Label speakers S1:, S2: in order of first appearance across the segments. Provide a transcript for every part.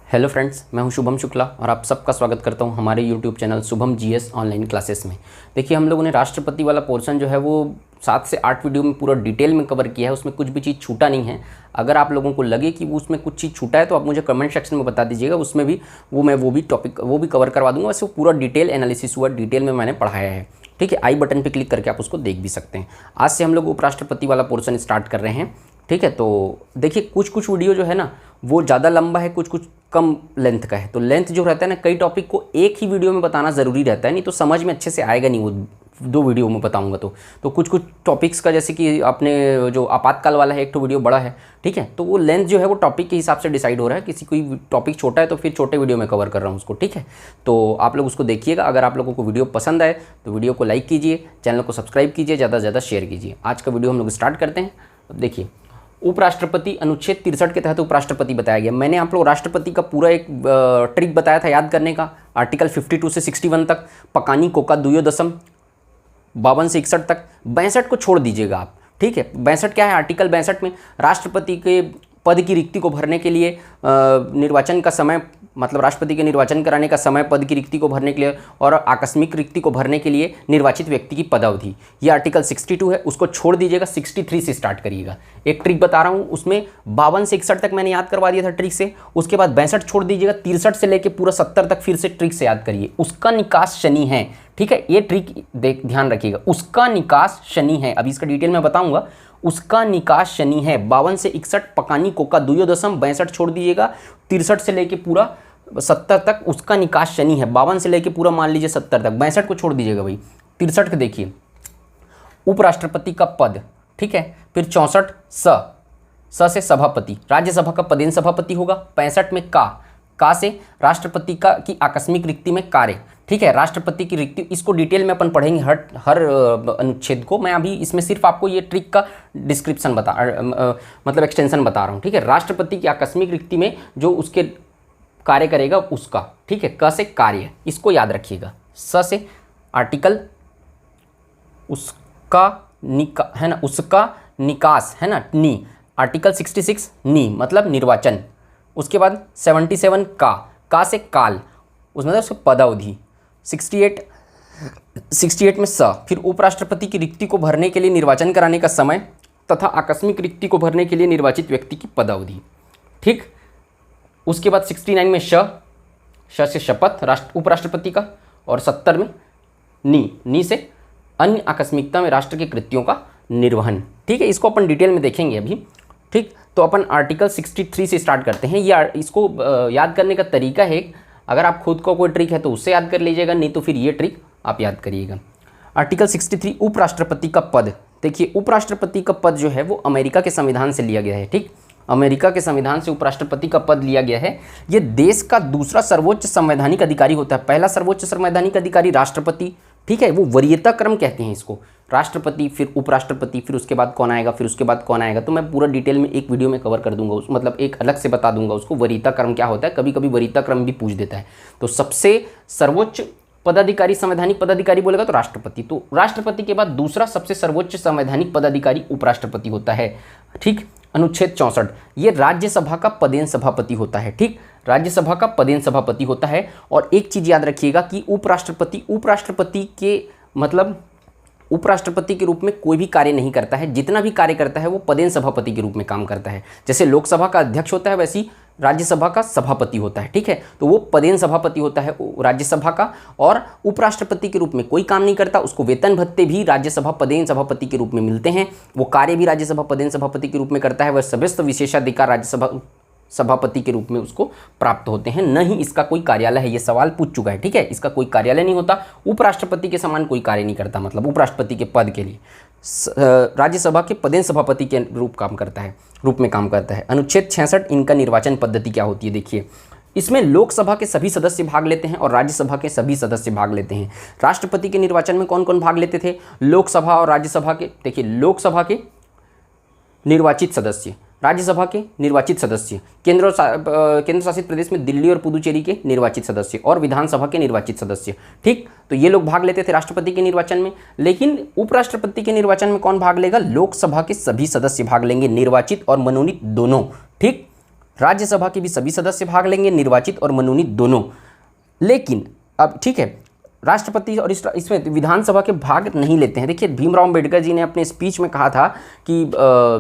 S1: Hello friends, मैं हूं शुभम शुक्ला और आप सबका स्वागत करता हूं हमारे YouTube channel Shubham GS online classes में। देखिए, हम लोगों ने राष्ट्रपति वाला पोर्शन जो है वो 7 से 8 वीडियो में पूरा डिटेल में कवर किया है। उसमें कुछ भी चीज़ छूटा नहीं है। अगर आप लोगों को लगे कि उसमें कुछ चीज़ छूटा है तो आप मुझे कमेंट सेक्शन में बता दीजिएगा। उसमें भी वो भी टॉपिक कवर करवा दूँगा। वैसे वो पूरा डिटेल एनालिसिस हुआ, डिटेल में मैंने पढ़ाया है। ठीक है, आई बटन पर क्लिक करके आप उसको देख भी सकते हैं। आज से हम लोग उपराष्ट्रपति वाला पोर्शन स्टार्ट कर रहे हैं। ठीक है, तो देखिए कुछ वीडियो जो है ना वो ज़्यादा लंबा है, कुछ कम लेंथ का है। तो लेंथ जो रहता है ना, कई टॉपिक को एक ही वीडियो में बताना ज़रूरी रहता है, नहीं तो समझ में अच्छे से आएगा नहीं। वो 2 वीडियो में बताऊंगा तो कुछ टॉपिक्स का, जैसे कि आपने जो आपातकाल वाला है, एक तो वीडियो बड़ा है। ठीक है, तो वो लेंथ जो है वो टॉपिक के हिसाब से डिसाइड हो रहा है। किसी कोई टॉपिक छोटा है तो फिर छोटे वीडियो में कवर कर रहा हूँ उसको। ठीक है, तो आप लोग उसको देखिएगा। अगर आप लोगों को वीडियो पसंद आए तो वीडियो को लाइक कीजिए, चैनल को सब्सक्राइब कीजिए, ज़्यादा से ज़्यादा शेयर कीजिए। आज का वीडियो हम लोग स्टार्ट करते हैं। देखिए, उपराष्ट्रपति अनुच्छेद 63 के तहत उपराष्ट्रपति बताया गया। मैंने आप लोग राष्ट्रपति का पूरा एक ट्रिक बताया था याद करने का। आर्टिकल 52 से 61 तक, पकानी कोका दुयोदशम 52 से 61 तक। 62 को छोड़ दीजिएगा आप। ठीक है, 62 क्या है? आर्टिकल 62 में राष्ट्रपति के पद की रिक्ति को भरने के लिए निर्वाचन का समय, मतलब राष्ट्रपति के निर्वाचन कराने का समय, पद की रिक्ति को भरने के लिए और आकस्मिक रिक्ति को भरने के लिए निर्वाचित व्यक्ति की पदावधि, ये आर्टिकल 62 है। उसको छोड़ दीजिएगा, 63 से स्टार्ट करिएगा। एक ट्रिक बता रहा हूँ, उसमें 52 से 61 तक मैंने याद करवा दिया था ट्रिक से। उसके बाद 62 छोड़ दीजिएगा, 63 से लेकर पूरा 70 तक फिर से ट्रिक से याद करिए। उसका निकास शनि है। ठीक है, ये ट्रिक ध्यान रखिएगा, उसका निकास शनि है। अभी इसका डिटेल में बताऊंगा। उसका निकास शनि है। 52 से 61 पकानी कोका दुयोदशम, 62 छोड़ दीजिएगा, 63 से लेके पूरा 70 तक उसका निकास शनि है। 52 से लेके पूरा मान लीजिए 70 तक, 62 को छोड़ दीजिएगा भाई। 63 के देखिए, उपराष्ट्रपति का पद। ठीक है, फिर 64 स से सभापति, राज्यसभा का पदेन सभापति होगा। 65 में का से राष्ट्रपति का की आकस्मिक रिक्ति में कार्य। ठीक है, राष्ट्रपति की रिक्ति, इसको डिटेल में अपन पढ़ेंगे हर अनुच्छेद को। मैं अभी इसमें सिर्फ आपको ये ट्रिक का डिस्क्रिप्शन मतलब एक्सटेंशन बता रहा हूँ। ठीक है, राष्ट्रपति की आकस्मिक रिक्ति में जो उसके कार्य करेगा उसका। ठीक है, क से कार्य, इसको याद रखिएगा। स से आर्टिकल उसका है ना, उसका निकास है ना, नी, आर्टिकल 66 नी मतलब निर्वाचन। उसके बाद 77 का से काल, उसमें मतलब उसकी पदावधि। 68 में स, फिर उपराष्ट्रपति की रिक्ति को भरने के लिए निर्वाचन कराने का समय तथा आकस्मिक रिक्ति को भरने के लिए निर्वाचित व्यक्ति की पदावधि। ठीक, उसके बाद 69 में श से शपथ उपराष्ट्रपति का, और 70 में नी से अन्य आकस्मिकता में राष्ट्र के कृत्यों का निर्वहन। ठीक है, इसको अपन डिटेल में देखेंगे अभी। ठीक, तो अपन आर्टिकल 63 से स्टार्ट करते हैं। ये इसको याद करने का तरीका है, अगर आप खुद को कोई ट्रिक है तो उससे याद कर लीजिएगा, नहीं तो फिर ये ट्रिक आप याद करिएगा। आर्टिकल 63 उपराष्ट्रपति का पद। देखिए, उपराष्ट्रपति का पद जो है वो अमेरिका के संविधान से लिया गया है। ठीक, अमेरिका के संविधान से उपराष्ट्रपति का पद लिया गया है। ये देश का दूसरा सर्वोच्च संवैधानिक अधिकारी होता है। पहला सर्वोच्च संवैधानिक अधिकारी राष्ट्रपति। ठीक है, वो वरीयता क्रम कहते हैं इसको। राष्ट्रपति, फिर उपराष्ट्रपति, फिर उसके बाद कौन आएगा, फिर उसके बाद कौन आएगा, तो मैं पूरा डिटेल में एक वीडियो में कवर कर दूंगा। मतलब एक अलग से बता दूंगा उसको वरीयता क्रम क्या होता है। कभी कभी वरीयता क्रम भी पूछ देता है। तो सबसे सर्वोच्च पदाधिकारी, संवैधानिक पदाधिकारी बोलेगा तो राष्ट्रपति। तो राष्ट्रपति के बाद दूसरा सबसे सर्वोच्च संवैधानिक पदाधिकारी उपराष्ट्रपति होता है। ठीक, अनुच्छेद 64, ये राज्यसभा का पदेन सभापति होता है। ठीक, राज्यसभा का पदेन सभापति होता है। और एक चीज याद रखिएगा कि उपराष्ट्रपति के मतलब उपराष्ट्रपति के रूप में कोई भी कार्य नहीं करता है। जितना भी कार्य करता है वो पदेन सभापति के रूप में काम करता है। जैसे लोकसभा का अध्यक्ष होता है, वैसी राज्यसभा का सभापति होता है। ठीक है, तो वो पदेन सभापति होता है राज्यसभा का, और उपराष्ट्रपति के रूप में कोई काम नहीं करता। उसको वेतन भत्ते भी राज्यसभा पदेन सभापति के रूप में मिलते हैं। वो कार्य भी राज्यसभा पदेन सभापति के रूप में करता है। वह सभी विशेषाधिकार राज्यसभा सभापति के रूप में उसको प्राप्त होते हैं। न ही इसका कोई कार्यालय है। ये सवाल पूछ चुका है। ठीक है, इसका कोई कार्यालय नहीं होता। उपराष्ट्रपति के समान कोई कार्य नहीं करता, मतलब उपराष्ट्रपति के पद के लिए राज्यसभा के पदेन सभापति के रूप में काम करता है। अनुच्छेद 66, इनका निर्वाचन पद्धति क्या होती है। देखिए, इसमें लोकसभा के सभी सदस्य भाग लेते हैं और राज्यसभा के सभी सदस्य भाग लेते हैं। राष्ट्रपति के निर्वाचन में कौन कौन भाग लेते थे? लोकसभा और राज्यसभा के। देखिए, लोकसभा के निर्वाचित सदस्य, राज्यसभा के निर्वाचित सदस्य, केंद्र शासित प्रदेश में दिल्ली और पुदुचेरी के निर्वाचित सदस्य, और विधानसभा के निर्वाचित सदस्य। ठीक, तो ये लोग भाग लेते थे राष्ट्रपति के निर्वाचन में। लेकिन उपराष्ट्रपति के निर्वाचन में कौन भाग लेगा? लोकसभा के सभी सदस्य भाग लेंगे, निर्वाचित और मनोनीत दोनों। ठीक, राज्यसभा के भी सभी सदस्य भाग लेंगे, निर्वाचित और मनोनीत दोनों। लेकिन अब ठीक है, राष्ट्रपति और इसमें विधानसभा के भाग नहीं लेते हैं। देखिए भीमराव अंबेडकर जी ने अपने स्पीच में कहा था कि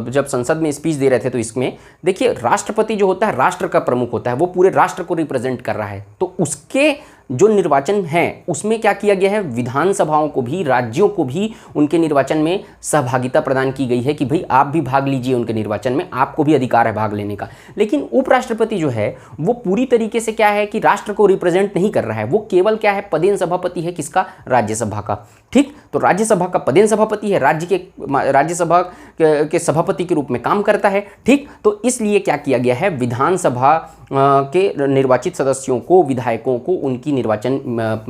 S1: जब संसद में स्पीच दे रहे थे तो इसमें देखिए राष्ट्रपति जो होता है राष्ट्र का प्रमुख होता है, वो पूरे राष्ट्र को रिप्रेजेंट कर रहा है। तो उसके जो निर्वाचन है उसमें क्या किया गया है, विधानसभाओं को भी, राज्यों को भी उनके निर्वाचन में सहभागिता प्रदान की गई है कि भाई आप भी भाग लीजिए उनके निर्वाचन में, आपको भी अधिकार है भाग लेने का। लेकिन उपराष्ट्रपति जो है वो पूरी तरीके से क्या है कि राष्ट्र को रिप्रेजेंट नहीं कर रहा है, वो केवल क्या है, पदेन सभापति है किसका, राज्यसभा का। ठीक, तो राज्यसभा का पदेन सभापति है, राज्यसभा के सभापति के रूप में काम करता है। ठीक, तो इसलिए क्या किया गया है, विधानसभा के निर्वाचित सदस्यों को, विधायकों को उनकी निर्वाचन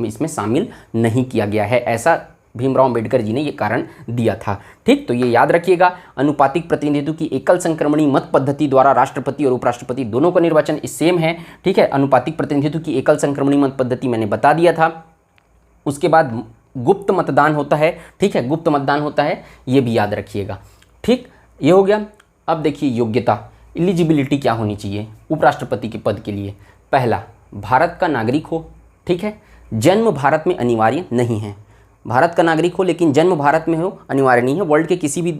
S1: इसमें शामिल नहीं किया गया है, ऐसा भीमराव अंबेडकर जी ने ये कारण दिया था। ठीक, तो ये याद रखिएगा। अनुपातिक प्रतिनिधित्व की एकल संक्रमणी मत पद्धति द्वारा राष्ट्रपति और उपराष्ट्रपति दोनों का निर्वाचन सेम है। ठीक है, अनुपातिक प्रतिनिधित्व की एकल संक्रमणी मत पद्धति मैंने बता दिया था। उसके बाद गुप्त मतदान होता है। ठीक है, गुप्त मतदान होता है, ये भी याद रखिएगा। ठीक, ये हो गया। अब देखिए योग्यता, एलिजिबिलिटी क्या होनी चाहिए उपराष्ट्रपति के पद के लिए। पहला, भारत का नागरिक हो। ठीक है, जन्म भारत में अनिवार्य नहीं है, भारत का नागरिक हो लेकिन जन्म भारत में हो अनिवार्य नहीं है। वर्ल्ड के किसी भी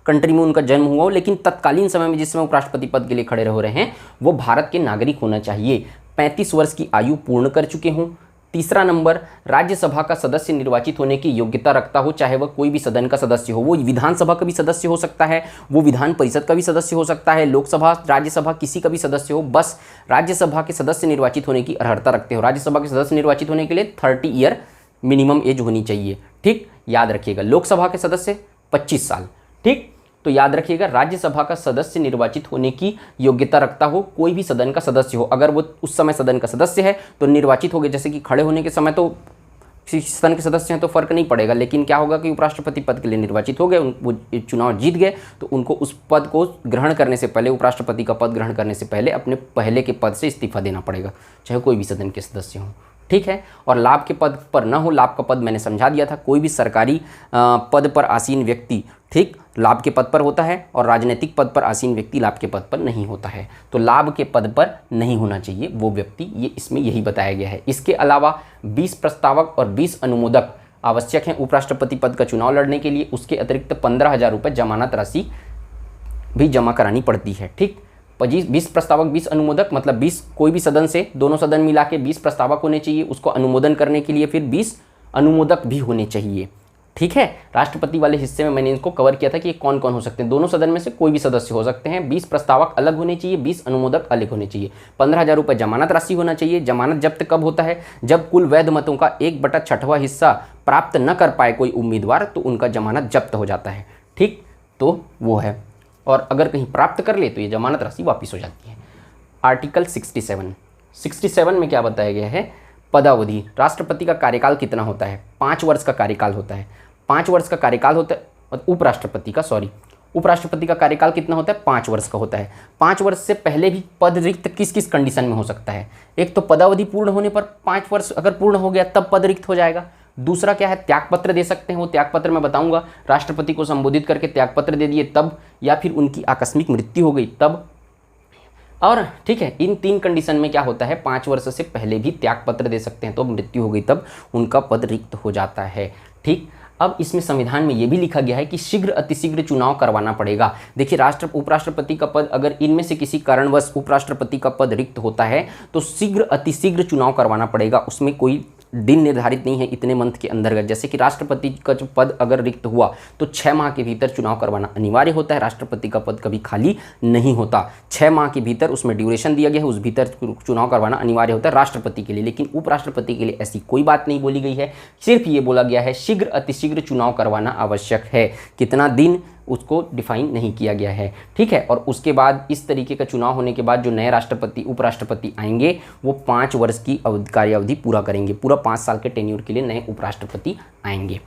S1: कंट्री में उनका जन्म हुआ हो, लेकिन तत्कालीन समय में जिस समय उपराष्ट्रपति पद के लिए खड़े हो रहे हैं वो भारत के नागरिक होना चाहिए। 35 वर्ष की आयु पूर्ण कर चुके हों। तीसरा नंबर, राज्यसभा का सदस्य निर्वाचित होने की योग्यता रखता हो, चाहे वह कोई भी सदन का सदस्य हो, वो विधानसभा का भी सदस्य हो सकता है, वो विधान परिषद का भी सदस्य हो सकता है, लोकसभा, राज्यसभा, किसी का भी सदस्य हो, बस राज्यसभा के सदस्य निर्वाचित होने की अर्हता रखते हो। राज्यसभा के सदस्य निर्वाचित होने के लिए 30 ईयर मिनिमम एज होनी चाहिए। ठीक, याद रखिएगा। लोकसभा के सदस्य 25 साल। ठीक, तो याद रखिएगा, राज्यसभा का सदस्य निर्वाचित होने की योग्यता रखता हो, कोई भी सदन का सदस्य हो। अगर वो उस समय सदन का सदस्य है तो निर्वाचित हो गए, जैसे कि खड़े होने के समय तो सदन के सदस्य हैं तो फर्क नहीं पड़ेगा, लेकिन क्या होगा कि उपराष्ट्रपति पद के लिए निर्वाचित हो गए, वो चुनाव जीत गए, तो उनको उस पद को ग्रहण करने से पहले, उपराष्ट्रपति का पद ग्रहण करने से पहले अपने पहले के पद से इस्तीफा देना पड़ेगा, चाहे कोई भी सदन के सदस्य हों। ठीक है, और लाभ के पद पर न हो, लाभ का पद मैंने समझा दिया था, कोई भी सरकारी पद पर आसीन व्यक्ति ठीक लाभ के पद पर होता है, और राजनीतिक पद पर आसीन व्यक्ति लाभ के पद पर नहीं होता है। तो लाभ के पद पर नहीं होना चाहिए वो व्यक्ति, ये इसमें यही बताया गया है। इसके अलावा 20 प्रस्तावक और 20 अनुमोदक आवश्यक हैं उपराष्ट्रपति पद का चुनाव लड़ने के लिए। उसके अतिरिक्त 15,000 रुपये जमानत राशि भी जमा करानी पड़ती है। ठीक, 20 प्रस्तावक 20 अनुमोदक, मतलब 20 कोई भी सदन से, दोनों सदन मिला के 20 प्रस्तावक होने चाहिए, उसको अनुमोदन करने के लिए फिर 20 अनुमोदक भी होने चाहिए। ठीक है, राष्ट्रपति वाले हिस्से में मैंने इनको कवर किया था कि कौन कौन हो सकते हैं, दोनों सदन में से कोई भी सदस्य हो सकते हैं। 20 प्रस्तावक अलग होने चाहिए, 20 अनुमोदक अलग होने चाहिए। 15,000 रुपये जमानत राशि होना चाहिए। जमानत जब्त कब होता है, जब कुल वैध मतों का 1/6वां हिस्सा प्राप्त न कर पाए कोई उम्मीदवार, तो उनका जमानत जब्त हो जाता है। ठीक, तो वो है, और अगर कहीं प्राप्त कर ले तो ये जमानत राशि वापस हो जाती है। आर्टिकल 67 में क्या बताया गया है, पदावधि। राष्ट्रपति का कार्यकाल कितना होता है, 5 वर्ष का कार्यकाल होता है। 5 वर्ष का कार्यकाल होता है। उपराष्ट्रपति का कार्यकाल कितना होता है, 5 वर्ष का होता है। 5 वर्ष से पहले भी पद रिक्त किस किस कंडीशन में हो सकता है, एक तो पदावधि पूर्ण होने पर, 5 वर्ष अगर पूर्ण हो गया तब पद रिक्त हो जाएगा। दूसरा क्या है, त्यागपत्र दे सकते हैं, वो त्यागपत्र मैं बताऊंगा, राष्ट्रपति को संबोधित करके त्यागपत्र दे दिए तब, या फिर उनकी आकस्मिक मृत्यु हो गई तब। और ठीक है, इन 3 कंडीशन में क्या होता है, 5 वर्ष से पहले भी त्यागपत्र दे सकते हैं, तो मृत्यु हो गई तब उनका पद रिक्त हो जाता है। ठीक, अब इसमें संविधान में ये भी लिखा गया है कि शीघ्र अतिशीघ्र चुनाव करवाना पड़ेगा। देखिए, उपराष्ट्रपति का पद, अगर इनमें से किसी कारणवश उपराष्ट्रपति का पद रिक्त होता है तो शीघ्र अतिशीघ्र चुनाव करवाना पड़ेगा। उसमें कोई दिन निर्धारित नहीं है इतने मंथ के अंतर्गत। जैसे कि राष्ट्रपति का जो पद अगर रिक्त हुआ तो 6 माह के भीतर चुनाव करवाना अनिवार्य होता है। राष्ट्रपति का पद कभी खाली नहीं होता, 6 माह के भीतर उसमें ड्यूरेशन दिया गया है, उस भीतर चुनाव करवाना अनिवार्य होता है राष्ट्रपति के लिए। लेकिन उपराष्ट्रपति के लिए ऐसी कोई बात नहीं बोली गई है, सिर्फ ये बोला गया है शीघ्र अतिशीघ्र चुनाव करवाना आवश्यक है। कितना दिन उसको डिफाइन नहीं किया गया है। ठीक है, और उसके बाद इस तरीके का चुनाव होने के बाद जो नए राष्ट्रपति उपराष्ट्रपति आएंगे वो 5 वर्ष की कार्यावधि पूरा करेंगे, पूरा 5 साल के टेन्योर के लिए नए उपराष्ट्रपति आएंगे।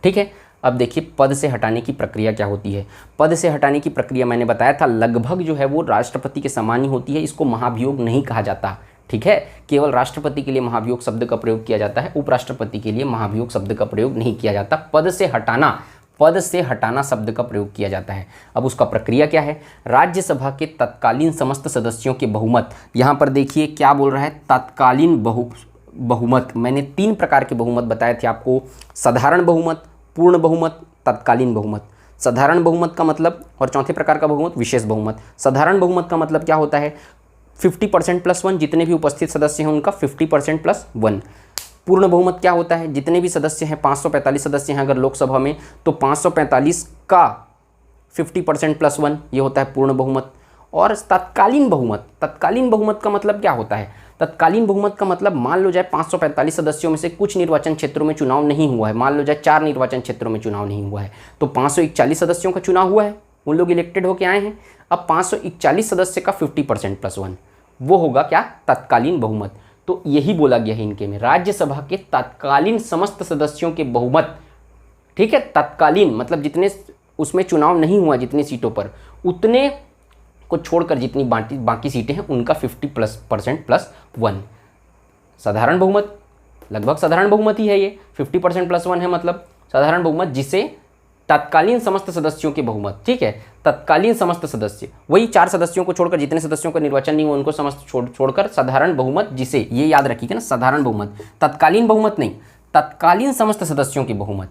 S1: ठीक है, अब देखिए पद से हटाने की प्रक्रिया क्या होती है। पद से हटाने की प्रक्रिया मैंने बताया था लगभग जो है वो राष्ट्रपति के समान ही होती है, इसको महाभियोग नहीं कहा जाता। ठीक है, केवल राष्ट्रपति के लिए महाभियोग शब्द का प्रयोग किया जाता है, उपराष्ट्रपति के लिए महाभियोग शब्द का प्रयोग नहीं किया जाता। पद से हटाना पद से हटाना शब्द का प्रयोग किया जाता है। अब उसका प्रक्रिया क्या है, राज्यसभा के तत्कालीन समस्त सदस्यों के बहुमत, यहाँ पर देखिए क्या बोल रहा है, तत्कालीन बहुमत। मैंने 3 प्रकार के बहुमत बताए थे आपको, साधारण बहुमत, पूर्ण बहुमत, तत्कालीन बहुमत। साधारण बहुमत का मतलब, और चौथे प्रकार का बहुमत विशेष बहुमत। साधारण बहुमत का मतलब क्या होता है, 50% + 1, जितने भी उपस्थित सदस्य हैं उनका 50% + 1। पूर्ण बहुमत क्या होता है, जितने भी सदस्य हैं, 545 सदस्य हैं अगर लोकसभा में, तो 545 का 50% + 1, ये होता है पूर्ण बहुमत। और तत्कालीन बहुमत, तत्कालीन बहुमत का मतलब क्या होता है, तत्कालीन बहुमत का मतलब मान लो जाए 545 सदस्यों में से कुछ निर्वाचन क्षेत्रों में चुनाव नहीं हुआ है, मान लो जाए 4 निर्वाचन क्षेत्रों में चुनाव नहीं हुआ है, तो 541 सदस्यों का चुनाव हुआ है, उन लोग इलेक्टेड होकर आए हैं। अब 541 सदस्य का 50% + 1, वो होगा क्या, तत्कालीन बहुमत। तो यही बोला गया है इनके में, राज्यसभा के तत्कालीन समस्त सदस्यों के बहुमत, ठीक है, तत्कालीन मतलब जितने उसमें चुनाव नहीं हुआ, जितनी सीटों पर, उतने को छोड़कर जितनी बाकी सीटें हैं उनका 50% + 1। साधारण बहुमत लगभग साधारण बहुमत ही है ये, 50% + 1 है मतलब साधारण बहुमत, जिसे तत्कालीन समस्त सदस्यों के बहुमत, ठीक है, तत्कालीन समस्त सदस्य, वही 4 सदस्यों को छोड़कर जितने सदस्यों का निर्वाचन नहीं हुआ उनको समस्त छोड़कर साधारण बहुमत, जिसे, ये याद रखिएगा ना, साधारण बहुमत, तत्कालीन बहुमत नहीं, तत्कालीन समस्त सदस्यों के बहुमत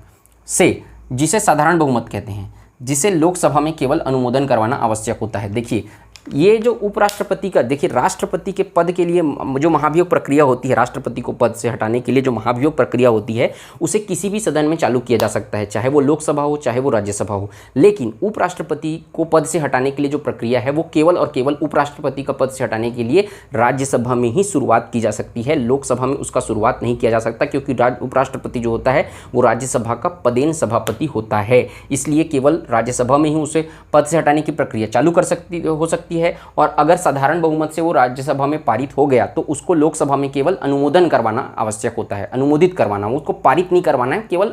S1: से, जिसे साधारण बहुमत कहते हैं, जिसे लोकसभा में केवल अनुमोदन करवाना आवश्यक होता है। देखिए ये जो उपराष्ट्रपति का, देखिए राष्ट्रपति के पद के लिए जो महाभियोग प्रक्रिया होती है, राष्ट्रपति को पद से हटाने के लिए जो महाभियोग प्रक्रिया होती है, उसे किसी भी सदन में चालू किया जा सकता है, चाहे वो लोकसभा हो चाहे वो राज्यसभा हो। लेकिन उपराष्ट्रपति को पद से हटाने के लिए जो प्रक्रिया है वो केवल और केवल उपराष्ट्रपति का पद से हटाने के लिए राज्यसभा में ही शुरुआत की जा सकती है, लोकसभा में उसका शुरुआत नहीं किया जा सकता, क्योंकि उपराष्ट्रपति जो होता है वो राज्यसभा का पदेन सभापति होता है, इसलिए केवल राज्यसभा में ही उसे पद से हटाने की प्रक्रिया चालू हो सकती है। और अगर साधारण बहुमत से वो राज्यसभा में पारित हो गया तो उसको लोकसभा में केवल अनुमोदन करवाना आवश्यक होता है, अनुमोदित करवाना, उसको पारित नहीं करवाना है, केवल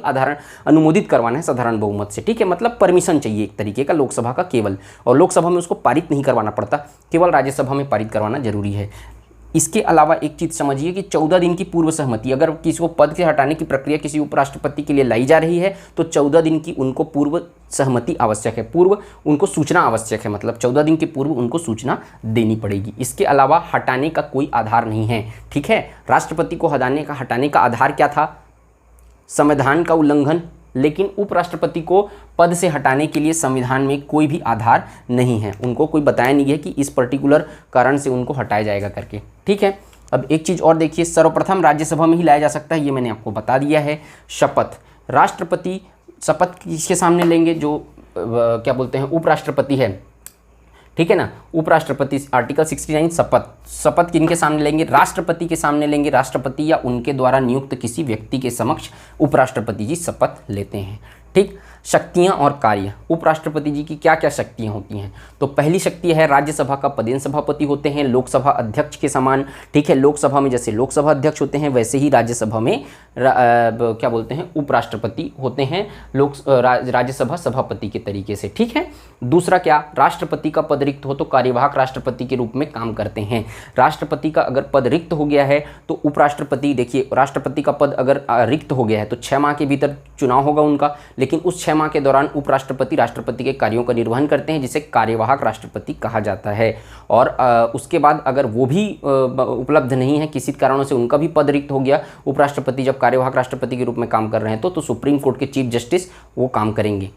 S1: अनुमोदित करवाना है साधारण बहुमत से, ठीक है, मतलब परमिशन चाहिए एक तरीके का लोकसभा का केवल, और लोकसभा में उसको पारित नहीं करवाना पड़ता, केवल राज्यसभा में पारित करवाना जरूरी है। इसके अलावा एक चीज़ समझिए कि 14 दिन की पूर्व सहमति, अगर किसी को पद से हटाने की प्रक्रिया किसी उपराष्ट्रपति के लिए लाई जा रही है तो 14 दिन की उनको पूर्व सहमति आवश्यक है, पूर्व उनको सूचना आवश्यक है, मतलब 14 दिन के पूर्व उनको सूचना देनी पड़ेगी। इसके अलावा हटाने का कोई आधार नहीं है, ठीक है, राष्ट्रपति को हटाने का आधार क्या था, संविधान का उल्लंघन, लेकिन उपराष्ट्रपति को पद से हटाने के लिए संविधान में कोई भी आधार नहीं है, उनको कोई बताया नहीं है कि इस पर्टिकुलर कारण से उनको हटाया जाएगा करके, ठीक है। अब एक चीज़ और देखिए, सर्वप्रथम राज्यसभा में ही लाया जा सकता है, ये मैंने आपको बता दिया है। शपथ, राष्ट्रपति शपथ किसके सामने लेंगे, जो क्या बोलते हैं उपराष्ट्रपति है, ठीक है ना, उपराष्ट्रपति, आर्टिकल 69 शपथ किनके सामने लेंगे, राष्ट्रपति के सामने लेंगे, राष्ट्रपति या उनके द्वारा नियुक्त किसी व्यक्ति के समक्ष उपराष्ट्रपति जी शपथ लेते हैं, ठीक। शक्तियां और कार्य, उपराष्ट्रपति जी की क्या क्या शक्तियां होती हैं, तो पहली शक्ति है राज्यसभा का पदेन सभापति होते हैं, लोकसभा अध्यक्ष के समान, ठीक है, लोकसभा में जैसे लोकसभा अध्यक्ष होते हैं वैसे ही राज्यसभा में क्या बोलते हैं उपराष्ट्रपति होते हैं, राज्यसभा सभापति के तरीके से, ठीक है। दूसरा क्या, राष्ट्रपति का पद रिक्त हो तो कार्यवाहक राष्ट्रपति के रूप में काम करते हैं, राष्ट्रपति का अगर पद रिक्त हो गया है तो उपराष्ट्रपति, देखिए राष्ट्रपति का पद अगर रिक्त हो गया है तो 6 माह के भीतर चुनाव होगा उनका, लेकिन उस 6 माह के दौरान उपराष्ट्रपति राष्ट्रपति के कार्यों का निर्वहन करते हैं, जिसे कार्यवाहक राष्ट्रपति कहा जाता है। और उसके बाद अगर वो भी उपलब्ध नहीं है, किसी कारणों से उनका भी पद रिक्त हो गया, उपराष्ट्रपति जब कार्यवाहक राष्ट्रपति के रूप में काम कर रहे हैं तो सुप्रीम कोर्ट के चीफ जस्टिस वो काम करेंगे।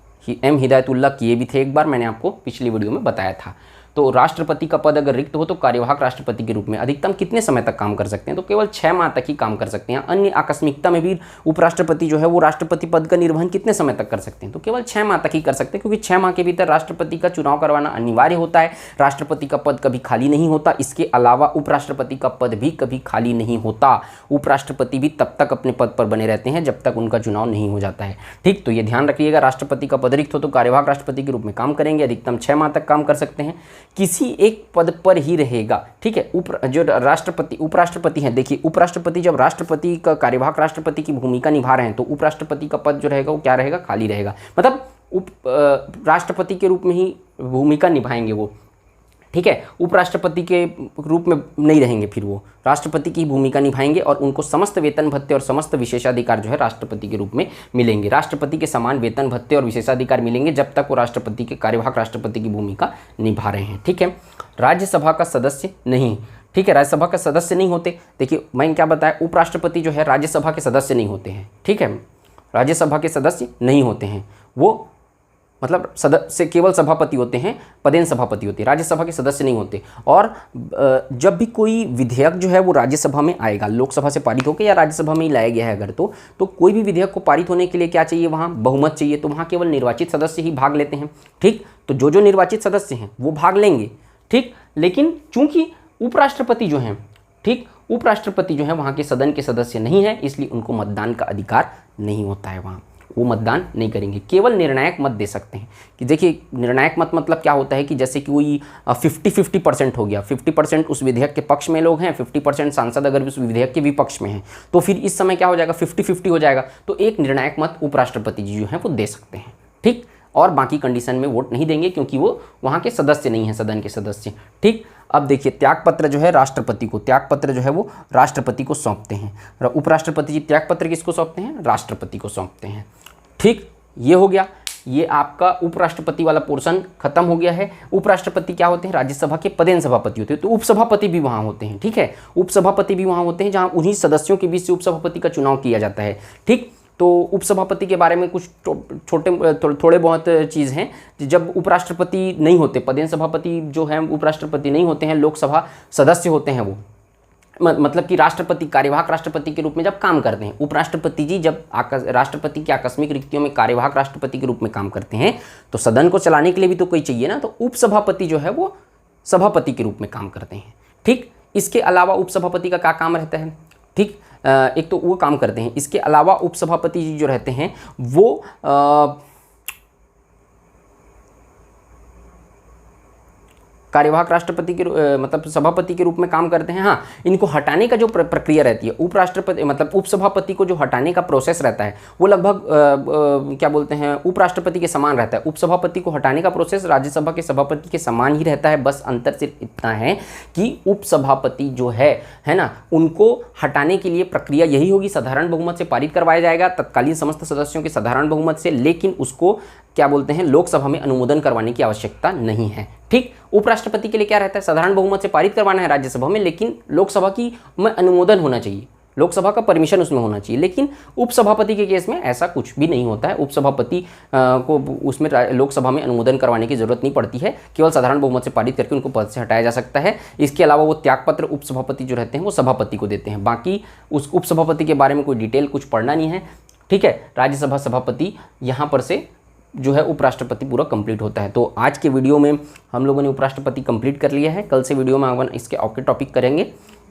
S1: एम हिदायतुल्ला किए भी थे, एक बार मैंने आपको पिछली वीडियो में बताया था। तो राष्ट्रपति का पद अगर रिक्त हो तो कार्यवाहक राष्ट्रपति के रूप में अधिकतम कितने समय तक काम कर सकते हैं, तो केवल 6 माह तक ही काम कर सकते हैं। अन्य आकस्मिकता में भी उपराष्ट्रपति जो है वो राष्ट्रपति पद का निर्वहन कितने समय तक कर सकते हैं, तो केवल 6 माह तक ही कर सकते हैं, क्योंकि 6 माह के भीतर राष्ट्रपति का चुनाव करवाना अनिवार्य होता है। राष्ट्रपति का पद कभी खाली नहीं होता, इसके अलावा उपराष्ट्रपति का पद भी कभी खाली नहीं होता। उपराष्ट्रपति भी तब तक अपने पद पर बने रहते हैं जब तक उनका चुनाव नहीं हो जाता है, ठीक। तो ये ध्यान रखिएगा, राष्ट्रपति का पद रिक्त हो तो कार्यवाहक राष्ट्रपति के रूप में काम करेंगे, अधिकतम 6 माह तक काम कर सकते हैं, किसी एक पद पर ही रहेगा, ठीक है। जो राष्ट्रपति उपराष्ट्रपति हैं, देखिए उपराष्ट्रपति जब राष्ट्रपति का कार्यवाहक राष्ट्रपति की भूमिका निभा रहे हैं तो उपराष्ट्रपति का पद जो रहेगा वो क्या रहेगा, खाली रहेगा, मतलब राष्ट्रपति के रूप में ही भूमिका निभाएंगे वो, ठीक है। उपराष्ट्रपति के रूप में नहीं रहेंगे, फिर वो राष्ट्रपति की भूमिका निभाएंगे और उनको समस्त वेतन भत्ते और समस्त विशेषाधिकार जो है राष्ट्रपति के रूप में मिलेंगे। राष्ट्रपति के समान वेतन भत्ते और विशेषाधिकार मिलेंगे जब तक वो राष्ट्रपति के कार्यवाहक राष्ट्रपति की भूमिका निभा रहे हैं। ठीक है। राज्यसभा का सदस्य नहीं, ठीक है, राज्यसभा के सदस्य नहीं होते। देखिए मैंने क्या बताया, उपराष्ट्रपति जो है राज्यसभा के सदस्य नहीं होते हैं। ठीक है, राज्यसभा के सदस्य नहीं होते हैं, वो मतलब सदस्य केवल सभापति होते हैं, पदेन सभापति होते हैं, राज्यसभा के सदस्य नहीं होते। और जब भी कोई विधेयक जो है वो राज्यसभा में आएगा, लोकसभा से पारित होकर या राज्यसभा में ही लाया गया है अगर तो कोई भी विधेयक को पारित होने के लिए क्या चाहिए, वहाँ बहुमत चाहिए। तो वहाँ केवल निर्वाचित सदस्य ही भाग लेते हैं। ठीक, तो जो निर्वाचित सदस्य हैं वो भाग लेंगे। ठीक, लेकिन चूंकि उपराष्ट्रपति जो हैं, ठीक, उपराष्ट्रपति जो है वहाँ के सदन के सदस्य नहीं है, इसलिए उनको मतदान का अधिकार नहीं होता है, वहाँ वो मतदान नहीं करेंगे, केवल निर्णायक मत दे सकते हैं। कि देखिए निर्णायक मत मतलब क्या होता है कि जैसे कि कोई 50-50% हो गया, 50% उस विधेयक के पक्ष में लोग हैं, 50% सांसद अगर उस विधेयक के विपक्ष में हैं, तो फिर इस समय क्या हो जाएगा, 50-50 हो जाएगा। तो एक निर्णायक मत उपराष्ट्रपति जी जो हैं वो दे सकते हैं। ठीक, और बाकी कंडीशन में वोट नहीं देंगे क्योंकि वो वहाँ के सदस्य नहीं हैं, सदन के सदस्य। ठीक, अब देखिए त्यागपत्र जो है राष्ट्रपति को, त्यागपत्र जो है वो राष्ट्रपति को सौंपते हैं। उपराष्ट्रपति जी त्यागपत्र किसको सौंपते हैं, राष्ट्रपति को सौंपते हैं। ठीक, ये हो गया, ये आपका उपराष्ट्रपति वाला पोर्शन खत्म हो गया है। उपराष्ट्रपति क्या होते हैं, राज्यसभा के पदेन सभापति होते हैं। तो उपसभापति भी वहाँ होते हैं। ठीक है, उपसभापति भी वहाँ होते हैं जहाँ उन्हीं सदस्यों के बीच से उपसभापति का चुनाव किया जाता है। ठीक, तो उपसभापति के बारे में कुछ थोड़े बहुत चीज़ हैं। जब उपराष्ट्रपति नहीं होते, पदेन सभापति जो हैं उपराष्ट्रपति नहीं होते हैं, लोकसभा सदस्य होते हैं वो, मतलब कि राष्ट्रपति कार्यवाहक राष्ट्रपति के रूप में जब काम करते हैं। उपराष्ट्रपति जी जब राष्ट्रपति की आकस्मिक रिक्तियों में कार्यवाहक राष्ट्रपति के रूप में काम करते हैं तो सदन को चलाने के लिए भी तो कोई चाहिए ना, तो उपसभापति जो है वो सभापति के रूप में काम करते हैं। ठीक, इसके अलावा उपसभापति का क्या काम रहता है, ठीक, एक तो वो काम करते हैं, इसके अलावा उपसभापति जी जो रहते हैं वो कार्यवाहक राष्ट्रपति के मतलब सभापति के रूप में काम करते हैं। हाँ, इनको हटाने का जो प्रक्रिया रहती है, उपराष्ट्रपति मतलब उपसभापति को जो हटाने का प्रोसेस रहता है वो लगभग क्या बोलते हैं उपराष्ट्रपति के समान रहता है। उपसभापति को हटाने का प्रोसेस राज्यसभा के सभापति के समान ही रहता है। बस अंतर सिर्फ इतना है कि उपसभापति जो है ना, उनको हटाने के लिए प्रक्रिया यही होगी, साधारण बहुमत से पारित करवाया जाएगा, तत्कालीन समस्त सदस्यों के साधारण बहुमत से, लेकिन उसको क्या बोलते हैं लोकसभा में अनुमोदन करवाने की आवश्यकता नहीं है। ठीक, उपराष्ट्रपति के लिए क्या रहता है, साधारण बहुमत से पारित करवाना है राज्यसभा में, लेकिन लोकसभा की में अनुमोदन होना चाहिए, लोकसभा का परमिशन उसमें होना चाहिए। लेकिन उपसभापति के केस में ऐसा कुछ भी नहीं होता है, उपसभापति को उसमें लोकसभा में अनुमोदन करवाने की जरूरत नहीं पड़ती है, केवल साधारण बहुमत से पारित करके उनको पद से हटाया जा सकता है। इसके अलावा वो त्यागपत्र उपसभापति जो रहते हैं वो सभापति को देते हैं। बाकी उस उपसभापति के बारे में कोई डिटेल कुछ पढ़ना नहीं है। ठीक है, राज्यसभा सभापति यहाँ पर से जो है उपराष्ट्रपति पूरा कंप्लीट होता है। तो आज के वीडियो में हम लोगों ने उपराष्ट्रपति कंप्लीट कर लिया है। कल से वीडियो में अपन इसके और टॉपिक करेंगे।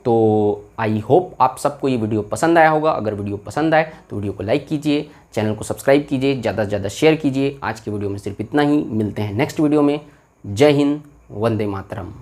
S1: तो आई होप आप सबको ये वीडियो पसंद आया होगा। अगर वीडियो पसंद आए तो वीडियो को लाइक कीजिए, चैनल को सब्सक्राइब कीजिए, ज़्यादा से ज़्यादा शेयर कीजिए। आज के वीडियो में सिर्फ इतना ही, मिलते हैं नेक्स्ट वीडियो में। जय हिंद, वंदे मातरम।